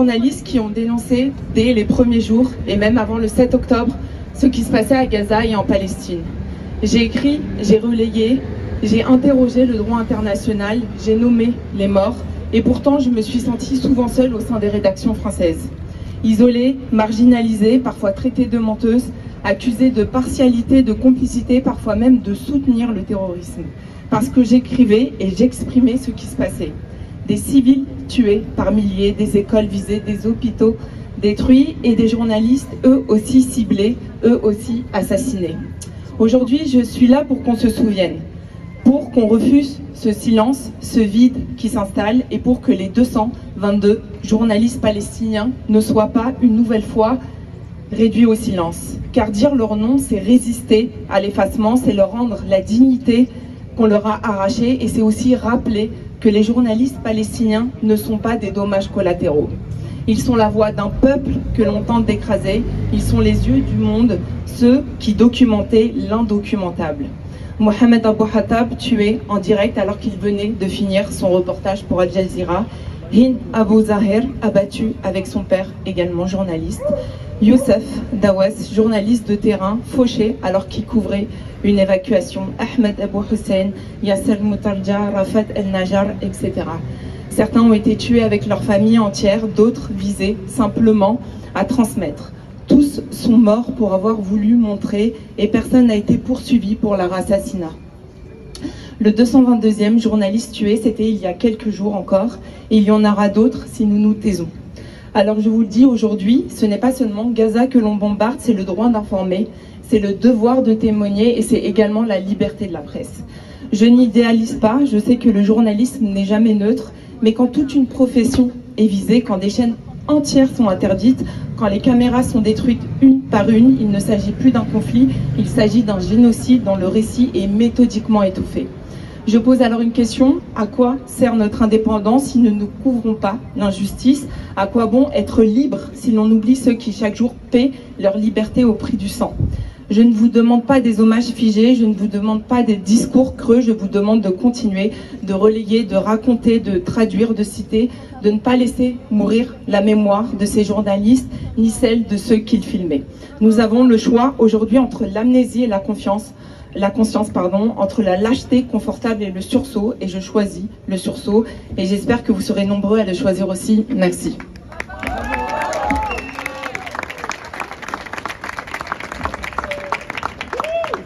journalistes qui ont dénoncé dès les premiers jours, et même avant le 7 octobre, ce qui se passait à Gaza et en Palestine. J'ai écrit, j'ai relayé, j'ai interrogé le droit international, j'ai nommé les morts, et pourtant je me suis sentie souvent seule au sein des rédactions françaises. Isolée, marginalisée, parfois traitée de menteuse, accusée de partialité, de complicité, parfois même de soutenir le terrorisme. Parce que j'écrivais et j'exprimais ce qui se passait. Des civils tués par milliers, des écoles visées, des hôpitaux détruits et des journalistes eux aussi ciblés, eux aussi assassinés. Aujourd'hui, je suis là pour qu'on se souvienne, pour qu'on refuse ce silence, ce vide qui s'installe et pour que les 222 journalistes palestiniens ne soient pas une nouvelle fois réduits au silence. Car dire leur nom, c'est résister à l'effacement, c'est leur rendre la dignité qu'on leur a arrachée et c'est aussi rappeler que les journalistes palestiniens ne sont pas des dommages collatéraux. Ils sont la voix d'un peuple que l'on tente d'écraser, ils sont les yeux du monde, ceux qui documentaient l'indocumentable. Mohamed Abou Hattab tué en direct alors qu'il venait de finir son reportage pour Al Jazeera. Hind Abou Zahir abattu avec son père, également journaliste. Youssef Dawas, journaliste de terrain, fauché alors qu'il couvrait une évacuation. Ahmed Abou Hussein, Yasser Moutarja, Rafat El Najjar, etc. Certains ont été tués avec leur famille entière, d'autres visés simplement à transmettre. Tous sont morts pour avoir voulu montrer et personne n'a été poursuivi pour leur assassinat. Le 222e journaliste tué, c'était il y a quelques jours encore, et il y en aura d'autres si nous nous taisons. Alors je vous le dis aujourd'hui, ce n'est pas seulement Gaza que l'on bombarde, c'est le droit d'informer, c'est le devoir de témoigner et c'est également la liberté de la presse. Je n'idéalise pas, je sais que le journalisme n'est jamais neutre, mais quand toute une profession est visée, quand des chaînes entières sont interdites, quand les caméras sont détruites une par une, il ne s'agit plus d'un conflit, il s'agit d'un génocide dont le récit est méthodiquement étouffé. Je pose alors une question, à quoi sert notre indépendance si nous ne couvrons pas l'injustice? À quoi bon être libre si l'on oublie ceux qui chaque jour paient leur liberté au prix du sang? Je ne vous demande pas des hommages figés, je ne vous demande pas des discours creux, je vous demande de continuer, de relayer, de raconter, de traduire, de citer, de ne pas laisser mourir la mémoire de ces journalistes, ni celle de ceux qu'ils filmaient. Nous avons le choix aujourd'hui entre l'amnésie et la conscience, entre la lâcheté confortable et le sursaut, et je choisis le sursaut, et j'espère que vous serez nombreux à le choisir aussi. Merci.